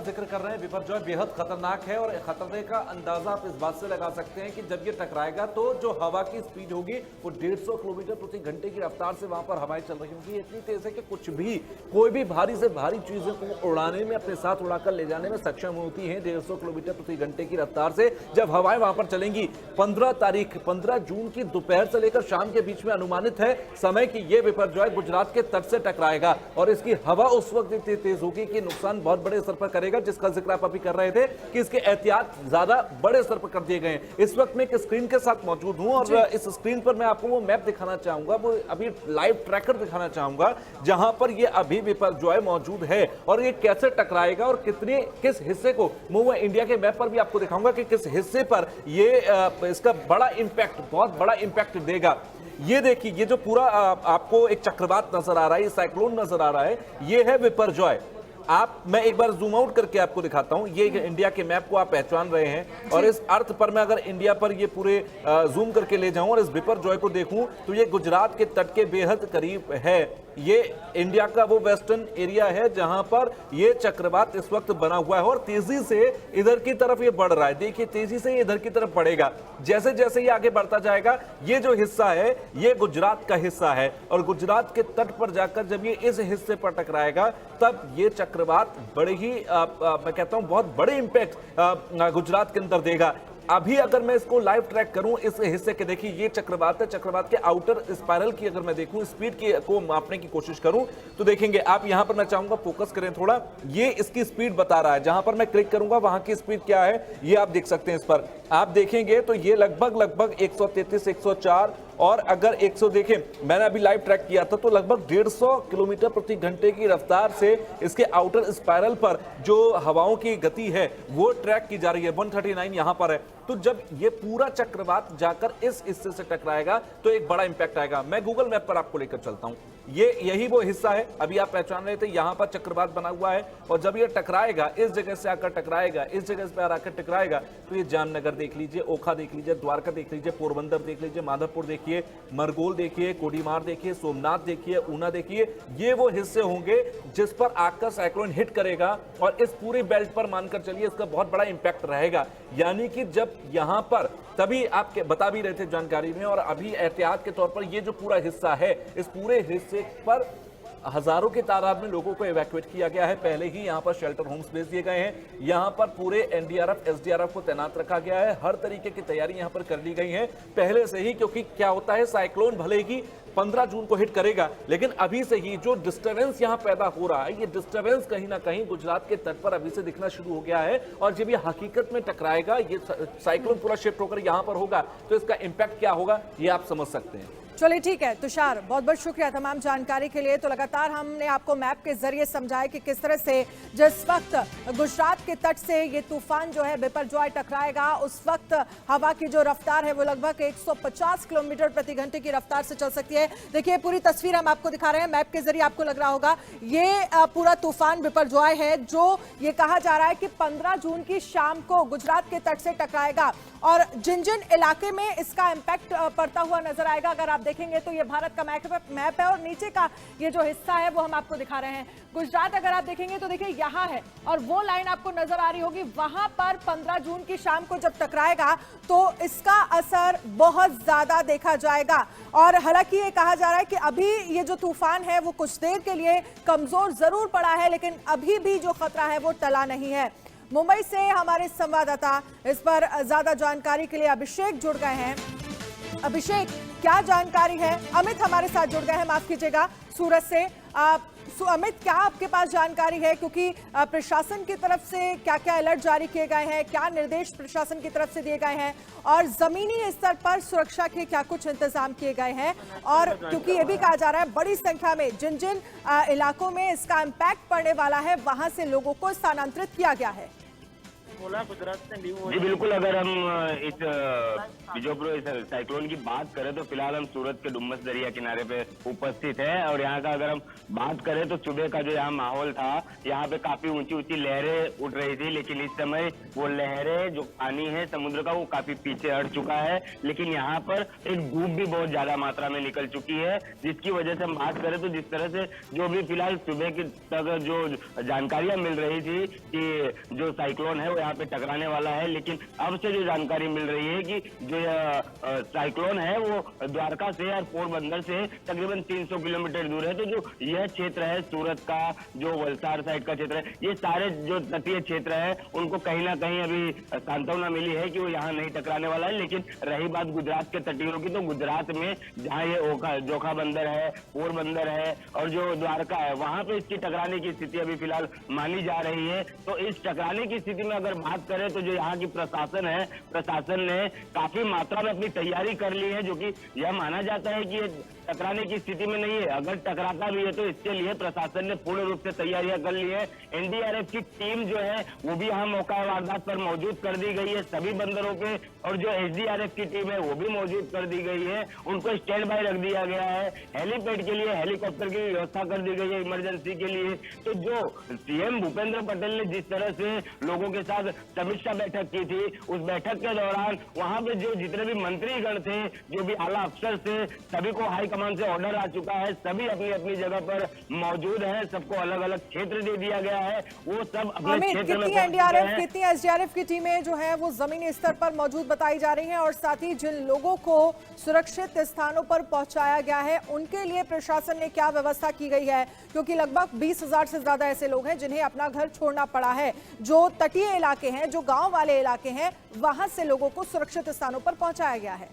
जिक्र कर रहे हैं बिपरजॉय बेहद खतरनाक है और खतरे का अंदाजा आप इस बात से लगा सकते हैं कि जब ये टकराएगा तो जो हवा की स्पीड होगी वो 150 किलोमीटर प्रति घंटे की रफ्तार से वहां पर हवाएं चल रही होंगी। इतनी तेज है कि कुछ भी कोई भी भारी से भारी चीजें को उड़ाने में अपने साथ उड़ाकर ले जाने में सक्षम होती है 150 किलोमीटर प्रति घंटे की रफ्तार से जब हवाएं वहां पर चलेंगी। 15 जून की दोपहर से लेकर शाम के बीच में अनुमानित है समय कि यह बिपरजॉय गुजरात के तट से टकराएगा और इसकी हवा उस वक्त इतनी तेज होगी कि नुकसान बहुत बड़े स्तर पर करेगा, जिसका जिक्र आप अभी कर रहे थे कि इसके एहतियात ज्यादा बड़े स्तर पर कर दिए गए हैं। इस वक्त मैं एक स्क्रीन के साथ मौजूद हूं और इस स्क्रीन पर मैं आपको वो मैप दिखाना चाहूंगा, वो अभी लाइव ट्रैकर दिखाना चाहूंगा जहां पर ये अभी बिपरजॉय मौजूद है और ये कैसे टकराएगा और किस हिस्से को मैं इंडिया के मैप पर भी आपको दिखाऊंगा कि किस हिस्से पर ये इसका बड़ा इंपैक्ट, बहुत बड़ा इंपैक्ट देगा। ये देखिए, ये जो पूरा आपको एक चक्रवात नजर आ रहा है, ये साइक्लोन नजर आ रहा है, ये है बिपरजॉय। मैं एक बार जूम आउट करके आपको दिखाता हूं, ये इंडिया के मैप को आप पहचान रहे हैं और इस अर्थ पर मैं अगर इंडिया पर ये पूरे जूम करके ले जाऊं और इस बिपरजॉय को देखूं तो ये गुजरात के तट के बेहद करीब है। ये इंडिया का वो वेस्टर्न एरिया है जहां पर ये चक्रवात इस वक्त बना हुआ है और तेजी से इधर की तरफ ये बढ़ रहा है। देखिए तेजी से ये इधर की तरफ बढ़ेगा, जैसे जैसे ये आगे बढ़ता जाएगा ये जो हिस्सा है ये गुजरात का हिस्सा है और गुजरात के तट पर जाकर जब ये इस हिस्से पर टकराएगा तब ये चक्रवात बड़े ही मैं कहता हूं बहुत बड़े इंपैक्ट गुजरात के अंदर देगा। अभी अगर मैं इसको लाइव ट्रैक करूं इस हिस्से के, देखिए ये चक्रवात है, चक्रवात के आउटर स्पाइरल की अगर मैं देखूं स्पीड की को मापने की कोशिश करूं तो देखेंगे आप यहां पर, मैं चाहूंगा फोकस करें थोड़ा, ये इसकी स्पीड बता रहा है, जहां पर मैं क्लिक करूंगा वहां की स्पीड क्या है ये आप देख सकते हैं। इस पर आप देखेंगे तो ये लगभग 133 104 और अगर 100 देखें, मैंने अभी लाइव ट्रैक किया था तो लगभग 150 किलोमीटर प्रति घंटे की रफ्तार से इसके आउटर स्पाइरल पर जो हवाओं की गति है वो ट्रैक की जा रही है। 139 यहां पर है। तो जब ये पूरा चक्रवात जाकर इस हिस्से से टकराएगा तो एक बड़ा इंपैक्ट आएगा। मैं गूगल मैप पर आपको लेकर चलता हूं, यही वो हिस्सा है अभी आप पहचान रहे थे, यहां पर चक्रवात बना हुआ है और जब ये टकराएगा इस जगह से आकर टकराएगा, इस जगह से आकर टकराएगा तो ये जामनगर देख लीजिए, ओखा देख लीजिए, द्वारका देख लीजिए, पोरबंदर देख लीजिए, माधवपुर देखिए, मरगोल देखिए, कोडीमार देखिए, सोमनाथ देखिए, ऊना देखिए, ये वो हिस्से होंगे जिस पर आकर साइक्लोन हिट करेगा और इस पूरी बेल्ट पर मानकर चलिए इसका बहुत बड़ा इंपैक्ट रहेगा। यानी कि जब यहां पर, तभी आपके बता भी रहे थे जानकारी में और अभी एहतियात के तौर पर ये जो पूरा हिस्सा है इस पूरे हिस्से पर हजारों की तादाद में लोगों को इवैक्यूएट किया गया है। पहले ही यहां पर शेल्टर होम्स भेज दिए गए हैं, यहां पर पूरे एनडीआरएफ एसडीआरएफ को तैनात रखा गया है, हर तरीके की तैयारी यहां पर कर ली गई है पहले से ही। क्योंकि क्या होता है, साइक्लोन भले ही 15 जून को हिट करेगा लेकिन अभी से ही जो डिस्टर्बेंस यहां पैदा हो रहा है, ये डिस्टर्बेंस कहीं ना कहीं गुजरात के तट पर अभी से दिखना शुरू हो गया है और जब ये हकीकत में टकराएगा, ये साइक्लोन पूरा शिफ्ट होकर यहां पर होगा तो इसका इंपैक्ट क्या होगा ये आप समझ सकते हैं। चलिए ठीक है तुषार, बहुत बहुत शुक्रिया तमाम जानकारी के लिए। तो लगातार हमने आपको मैप के जरिए समझाया कि किस तरह से जिस वक्त गुजरात के तट से ये तूफान जो है बिपरजॉय टकराएगा उस वक्त हवा की जो रफ्तार है वो लगभग 150 किलोमीटर प्रति घंटे की रफ्तार से चल सकती है। देखिए पूरी तस्वीर हम आपको दिखा रहे हैं मैप के जरिए, आपको लग रहा होगा ये पूरा तूफान बिपरजॉय है जो ये कहा जा रहा है कि 15 जून की शाम को गुजरात के तट से टकराएगा और जिन जिन इलाके में इसका इंपैक्ट पड़ता हुआ नजर आएगा, अगर आप देखेंगे तो ये भारत का मैप है और नीचे का ये जो हिस्सा है वो हम आपको दिखा रहे हैं। गुजरात अगर आप देखेंगे तो देखिए यहाँ है और वो लाइन आपको नजर आ रही होगी, वहां पर 15 जून की शाम को जब टकराएगा तो इसका असर बहुत ज्यादा देखा जाएगा। और हालांकि ये कहा जा रहा है कि अभी ये जो तूफान है वो कुछ देर के लिए कमजोर जरूर पड़ा है लेकिन अभी भी जो खतरा है वो टला नहीं है। मुंबई से हमारे संवाददाता इस पर ज्यादा जानकारी के लिए अभिषेक जुड़ गए हैं। अभिषेक, क्या जानकारी है? अमित हमारे साथ जुड़ गए हैं, माफ कीजिएगा, सूरत से। अमित, क्या आपके पास जानकारी है, क्योंकि प्रशासन की तरफ से क्या क्या अलर्ट जारी किए गए हैं, क्या निर्देश प्रशासन की तरफ से दिए गए हैं और जमीनी स्तर पर सुरक्षा के क्या कुछ इंतजाम किए गए हैं? और क्योंकि ये भी कहा जा रहा है बड़ी संख्या में जिन जिन इलाकों में इसका इम्पैक्ट पड़ने वाला है वहां से लोगों को स्थानांतरित किया गया है। बोला गुजरात से लीव हो जी बिल्कुल, अगर हम इस बीजोपुर इस साइक्लोन की बात करें तो फिलहाल हम सूरत के डुम्मस दरिया किनारे पे उपस्थित है और यहाँ का अगर हम बात करें तो सुबह का जो यहाँ माहौल था, यहाँ पे काफी ऊंची ऊंची लहरें उठ रही थी, लेकिन इस समय वो लहरें जो पानी है समुद्र का वो काफी पीछे हट चुका है। लेकिन यहाँ पर एक धूप भी बहुत ज्यादा मात्रा में निकल चुकी है, जिसकी वजह से हम बात करें तो जिस तरह से जो भी फिलहाल सुबह की तक जो जानकारियां मिल रही थी कि जो साइक्लोन है वो यहाँ पे टकराने वाला है, लेकिन अब से जो जानकारी मिल रही है कि जो साइक्लोन है वो द्वारका से और पोरबंदर से तकरीबन 300 किलोमीटर दूर है। तो जो यह क्षेत्र है सूरत का, जो वलसाड़ साइड का क्षेत्र है, ये सारे जो तटीय क्षेत्र है उनको कहीं ना कहीं अभी सांत्वना मिली है कि वो यहाँ नहीं टकराने वाला है। लेकिन रही बात गुजरात के तटीयों की, तो गुजरात में जहाँ ये जोखा बंदर है, पोरबंदर है और जो द्वारका है, वहां पे इसकी टकराने की स्थिति अभी फिलहाल मानी जा रही है। तो इस टकराने की स्थिति में अगर बात करें तो जो यहाँ की प्रशासन है, प्रशासन ने काफी मात्रा में अपनी तैयारी कर ली है, जो कि यह माना जाता है कि ये टकराने की स्थिति में नहीं है। अगर टकराता भी है तो इसके लिए प्रशासन ने पूर्ण रूप से तैयारियां कर ली है। एनडीआरएफ की टीम जो है वो भी यहाँ मौका वारदात पर मौजूद कर दी गई है सभी बंदरों पे, और जो एसडीआरएफ की टीम है वो भी मौजूद कर दी गई है, उनको स्टैंड बाय रख दिया गया है। हेलीपैड के लिए हेलीकॉप्टर की व्यवस्था कर दी गई है इमरजेंसी के लिए। तो जो सीएम भूपेंद्र पटेल ने जिस तरह से लोगों के साथ समीक्षा बैठक की थी, उस बैठक के दौरान वहां पे जो जितने भी मंत्रीगण थे, जो भी आला अफसर थे, सभी को हाई कमान से ऑर्डर आ चुका है, सभी अपनी अपनी जगह पर मौजूद है, सबको अलग अलग क्षेत्र दे दिया गया है, वो सब अपने क्षेत्र में। कितनी एनडीआरएफ कितनी एसडीआरएफ की टीमें जो है वो जमीनी स्तर पर मौजूद बताई जा रही हैं, और साथ ही जिन लोगों को सुरक्षित स्थानों पर पहुंचाया गया है उनके लिए प्रशासन ने क्या व्यवस्था की गई है? क्योंकि लगभग 20,000 से ज्यादा ऐसे लोग हैं जिन्हें अपना घर छोड़ना पड़ा है। जो तटीय इलाके हैं, जो गांव वाले इलाके हैं, वहां से लोगों को सुरक्षित स्थानों पर पहुंचाया गया है।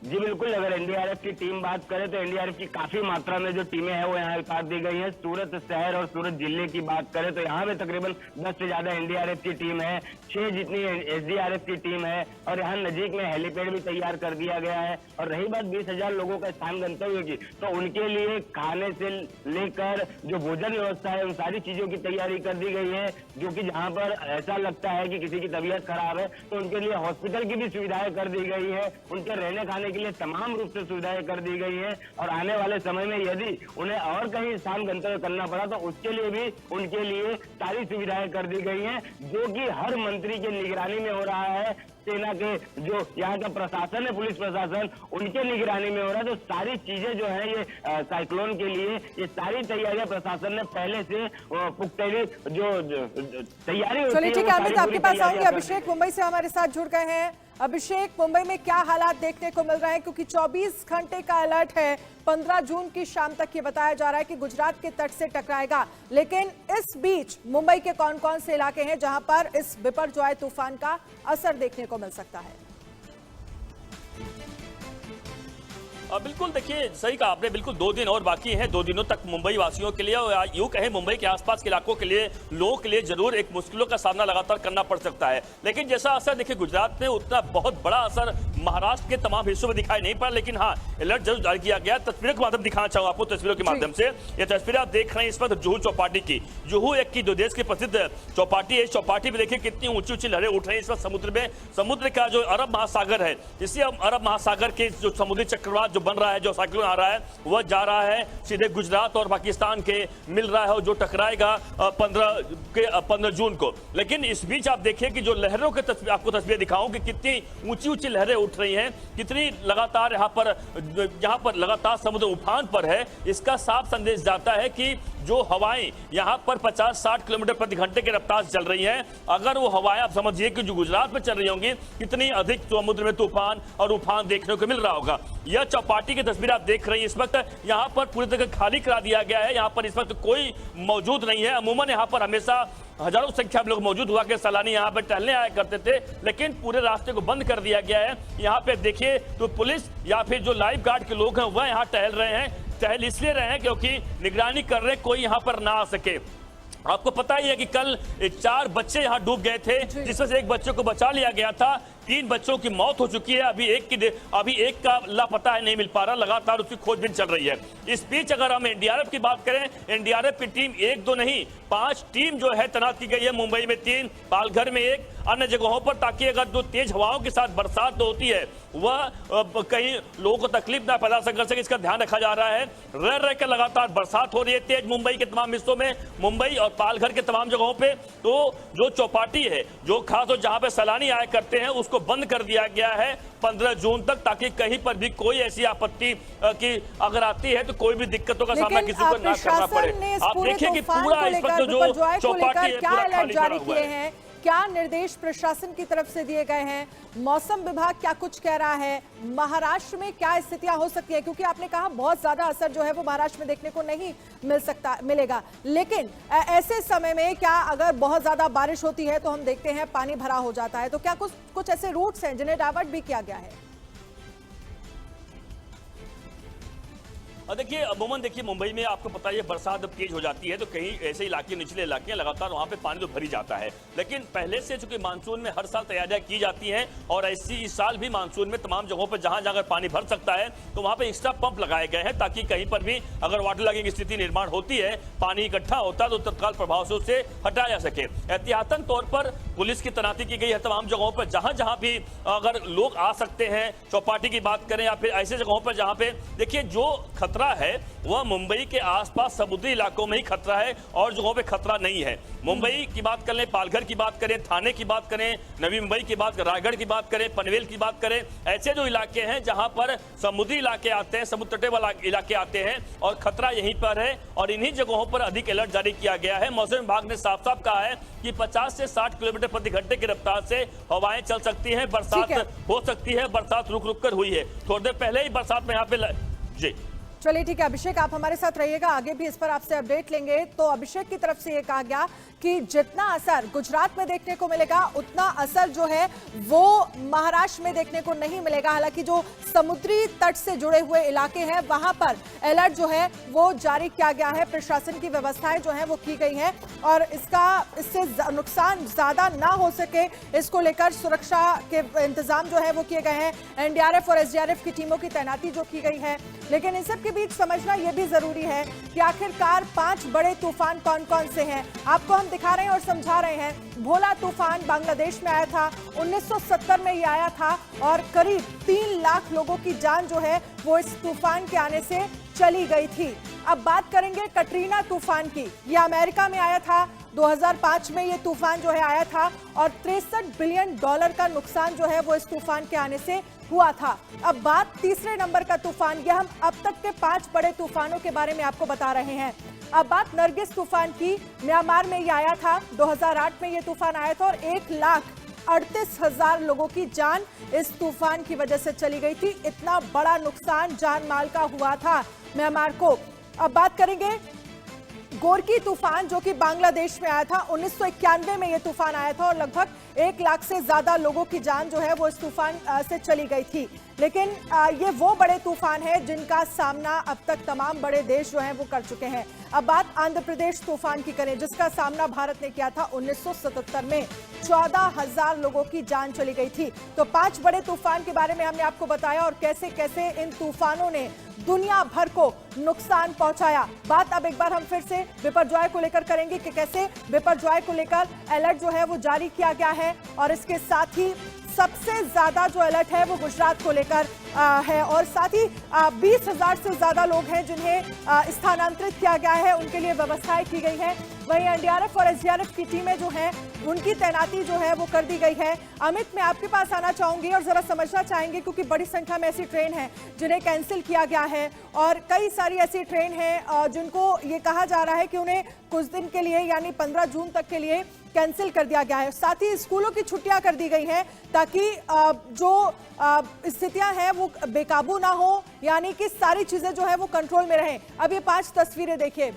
जी बिल्कुल, अगर एनडीआरएफ की टीम बात करें तो एनडीआरएफ की काफी मात्रा में जो टीमें हैं वो यहाँ उतार दी गई हैं। सूरत शहर और सूरत जिले की बात करें तो यहाँ पे तकरीबन 10 से ज्यादा एनडीआरएफ की टीम है, 6 जितनी एसडीआरएफ की टीम है, और यहाँ नजीक में हेलीपैड भी तैयार कर दिया गया है। और रही बात 20,000 लोगों का स्थान गंतव्य की, तो उनके लिए खाने से लेकर जो भोजन व्यवस्था है उन सारी चीजों की तैयारी कर दी गई है, जो कि जहाँ पर ऐसा लगता है कि किसी की तबीयत खराब है तो उनके लिए हॉस्पिटल की भी सुविधाएं कर दी गई है, उनके रहने खाने के लिए तमाम रूप से सुविधाएं कर दी गई है। और आने वाले समय में यदि उन्हें और कहीं स्थान गंतव्य करना पड़ा तो उसके लिए भी उनके लिए सारी सुविधाएं कर दी गई हैं, जो कि हर मंत्री की निगरानी में हो रहा है। सेना के जो यहाँ का प्रशासन है, पुलिस प्रशासन, उनके निगरानी में हो रहा है। तो सारी चीजें जो है ये साइक्लोन के लिए ये सारी तैयारियां प्रशासन ने पहले से पुख्तरी जो तैयारी। चलिए ठीक है अमित, आपके पास आऊंगी। अभिषेक मुंबई से हमारे साथ जुड़ गए हैं। अभिषेक, मुंबई में क्या हालात देखने को मिल रहे हैं? क्योंकि 24 घंटे का अलर्ट है, 15 जून की शाम तक ये बताया जा रहा है कि गुजरात के तट से टकराएगा, लेकिन इस बीच मुंबई के कौन कौन से इलाके हैं जहां पर इस बिपरजॉय तूफान का असर देखने को मिल सकता है? बिल्कुल, देखिए सही कहा आपने, बिल्कुल 2 दिन और बाकी हैं। 2 दिनों तक मुंबई वासियों के लिए और यूं कहें मुंबई के आसपास के इलाकों के लिए, लोगों के लिए जरूर एक मुश्किलों का सामना लगातार करना पड़ सकता है। लेकिन जैसा असर देखिए गुजरात में, उतना बहुत बड़ा असर महाराष्ट्र के तमाम हिस्सों में दिखाई नहीं पड़ा। लेकिन हाँ, अलर्ट जरूर जारी किया गया। तस्वीरों के माध्यम दिखाना चाहूंगा आपको, तस्वीरों के माध्यम से। ये तस्वीरें आप देख रहे हैं इस वक्त जुहू चौपाटी की। जुहू एक की दो देश की प्रसिद्ध चौपाटी है। चौपाटी में देखिए कितनी ऊंची ऊंची लहरें उठ रही है इस वक्त समुद्र में। समुद्र का जो अरब महासागर है, इसी अरब महासागर के जो समुद्री चक्रवात जो बन रहा है, जो साइक्लोन आ रहा है, वह जा रहा है सीधे गुजरात और पाकिस्तान के मिल रहा है, जो टकराएगा 15 जून को। लेकिन इस बीच आप देखिए कि जो लहरों के आपको तस्वीरें दिखाऊं कि कितनी ऊंची ऊंची लहरें उठ रही हैं, कितनी लगातार यहाँ पर लगातार समुद्र उफान पर है। इसका साफ संदेश जाता है कि जो हवाएं यहाँ पर 50-60 किलोमीटर प्रति घंटे की रफ्तार से चल रही हैं, अगर वो हवाएं आप समझिए कि जो गुजरात में चल रही होंगी, कितनी अधिक समुद्र में तूफान और उफान देखने को मिल रहा होगा। यह चौपाटी की तस्वीर आप देख रहे हैं इस वक्त। यहाँ पर पूरी तरह खाली करा दिया गया है, यहाँ पर इस वक्त कोई मौजूद नहीं है। अमूमन यहाँ पर हमेशा हजारों संख्या में लोग मौजूद हुआ के सैलानी यहाँ पर टहलने आया करते थे, लेकिन पूरे रास्ते को बंद कर दिया गया है। यहाँ पे देखिए तो पुलिस या फिर जो लाइफ गार्ड के लोग हैं वह यहाँ टहल रहे हैं। टहल इसलिए रहे हैं क्योंकि निगरानी कर रहे कोई यहाँ पर ना आ सके। आपको पता ही है कि कल 4 बच्चे यहां डूब गए थे, जिसमें से एक बच्चे को बचा लिया गया था। 3 बच्चों की मौत हो चुकी है। अभी एक का लापता है, नहीं मिल पा रहा। लगातार उसकी खोजबीन चल रही है। इस बीच अगर हम एनडीआरएफ की बात करें, एनडीआरएफ की टीम 1-2 नहीं 5 टीम जो है तैनात की गई है। मुंबई में 3, पालघर में 1, अन्य जगहों पर, ताकि अगर जो तेज हवाओं के साथ बरसात होती है वह कहीं लोगों को तकलीफ ना पैदा कर सके, इसका ध्यान रखा जा रहा है। रह रह कर लगातार बरसात हो रही है तेज मुंबई के तमाम हिस्सों में, मुंबई और पालघर के तमाम जगहों पे। तो जो चौपाटी है, जो खास और जहां पे सैलानी आया करते हैं, उसको बंद कर दिया गया है 15 जून तक, ताकि कहीं पर भी कोई ऐसी आपत्ति की अगर आती है तो कोई भी दिक्कतों का सामना किसी को ना करना पड़े। आप देखिए कि पूरा इस वक्त जो चौपाटी है पूरा खाली पड़ा हुआ है। क्या निर्देश प्रशासन की तरफ से दिए गए हैं? मौसम विभाग क्या कुछ कह रहा है? महाराष्ट्र में क्या स्थितियां हो सकती है? क्योंकि आपने कहा बहुत ज्यादा असर जो है वो महाराष्ट्र में देखने को नहीं मिलेगा, लेकिन ऐसे समय में क्या अगर बहुत ज्यादा बारिश होती है तो हम देखते हैं पानी भरा हो जाता है, तो क्या कुछ ऐसे रूट्स हैं जिन्हें डाइवर्ट भी किया गया है? और देखिए अमूमन देखिए मुंबई में आपको पता है बरसात जब तेज हो जाती है तो कहीं ऐसे इलाके, निचले इलाके हैं, लगातार वहां पे पानी तो भरी जाता है। लेकिन पहले से चूंकि मानसून में हर साल तैयारियां की जाती हैं और ऐसी इस साल भी मानसून में तमाम जगहों पर जहां जहां पानी भर सकता है तो वहां पे एक्स्ट्रा पंप लगाए गए हैं, ताकि कहीं पर भी अगर वाटर लॉगिंग की स्थिति निर्माण होती है, पानी इकट्ठा होता है तो तत्काल प्रभाव से उसे हटाया जा सके। एहतियातन तौर पर पुलिस की तैनाती की गई है तमाम जगहों पर, जहां जहां भी अगर लोग आ सकते हैं। चौपाटी की बात करें या फिर ऐसे जगहों पर जहां पे देखिए जो खतरा है वह मुंबई के आसपास समुद्री इलाकों में ही खतरा है और जगहों पे खतरा नहीं है। मुंबई की बात करें, पालघर की बात करें, थाने की बात करें, नवी मुंबई की बात करें, रायगढ़ की बात करें, पनवेल की बात करें, ऐसे जो इलाके हैं जहां पर समुद्री इलाके आते हैं, समुद्र तटे वाले इलाके आते हैं और खतरा यहीं पर है और इन्हीं जगहों पर अधिक अलर्ट जारी किया गया है। मौसम विभाग ने साफ साफ कहा है कि 50 से 60 किलोमीटर प्रति घंटे की रफ्तार से हवाएं चल सकती हैं, बरसात हो सकती है। बरसात रुक रुक कर हुई है, थोड़ी देर पहले ही बरसात में यहाँ पे जी। चलिए ठीक है अभिषेक, आप हमारे साथ रहिएगा, आगे भी इस पर आपसे अपडेट लेंगे। तो अभिषेक की तरफ से ये कहा गया कि जितना असर गुजरात में देखने को मिलेगा उतना असर जो है वो महाराष्ट्र में देखने को नहीं मिलेगा। हालांकि जो समुद्री तट से जुड़े हुए इलाके हैं वहां पर अलर्ट जो है वो जारी किया गया है, प्रशासन की व्यवस्थाएं जो है वो की गई हैं और इससे नुकसान ज्यादा ना हो सके इसको लेकर सुरक्षा के इंतजाम जो है वो किए गए हैं। एनडीआरएफ और एसडीआरएफ की टीमों की तैनाती जो की गई है। लेकिन इन सब के बीच समझना यह भी जरूरी है कि आखिरकार 5 बड़े तूफान कौन कौन से हैं। आपको हम दिखा रहे हैं और समझा रहे हैं। भोला तूफान बांग्लादेश में आया था, 1970 में ये आया था और करीब 3 लाख लोगों की जान जो है वो इस तूफान के आने से चली गई थी। अब बात करेंगे कटरीना तूफान की। ये अमेरिका में आया था, 2005 में ये तूफान जो है आया था और $63 बिलियन का नुकसान जो है वो इस तूफान के आने से हुआ था। अब बात तीसरे नंबर का तूफान, ये हम अब तक के 5 बड़े तूफानों के बारे में आपको बता रहे हैं। अब बात नरगिस तूफान की, म्यांमार में ये आया था, 2008 में ये तूफान आया था और 1,38,000 लोगों की जान इस तूफान की वजह से चली गई थी। इतना बड़ा नुकसान जान माल का हुआ था म्यांमार को। अब बात करेंगे गोरकी तूफान जो कि बांग्लादेश में आया था, 1991 में यह तूफान आया था और लगभग 1 लाख से ज्यादा लोगों की जान जो है वो इस तूफान से चली गई थी। लेकिन ये वो बड़े तूफान हैं जिनका सामना अब तक तमाम बड़े देश जो हैं वो कर चुके हैं। अब बात आंध्र प्रदेश तूफान की करें जिसका सामना भारत ने किया था 1977 में, 14,000 लोगों की जान चली गई थी। तो 5 बड़े तूफान के बारे में हमने आपको बताया और कैसे कैसे इन तूफानों ने दुनिया भर को नुकसान पहुंचाया। बात अब एक बार हम फिर से बिपरजॉय को लेकर करेंगे कि कैसे बिपरजॉय को लेकर अलर्ट जो है वो जारी किया गया है और इसके साथ ही सबसे ज्यादा जो अलर्ट है वो गुजरात को लेकर है और साथ ही 20,000 से ज्यादा लोग हैं जिन्हें स्थानांतरित किया गया है, उनके लिए व्यवस्थाएं की गई हैं। वहीं एनडीआरएफ और एसडीआरएफ की टीमें जो हैं उनकी तैनाती जो है वो कर दी गई है। अमित, मैं आपके पास आना चाहूंगी और जरा समझना चाहेंगे क्योंकि बड़ी संख्या में ऐसी ट्रेन है जिन्हें कैंसिल किया गया है और कई सारी ऐसी ट्रेन है जिनको ये कहा जा रहा है कि उन्हें कुछ दिन के लिए यानी 15 जून तक के लिए कैंसिल कर दिया गया है। साथ ही स्कूलों की छुट्टियां कर दी गई हैं ताकि जो स्थितियां हैं वो बेकाबू ना हो, यानी कि सारी चीजें जो है वो कंट्रोल में रहें। अब ये 5 तस्वीरें देखिए,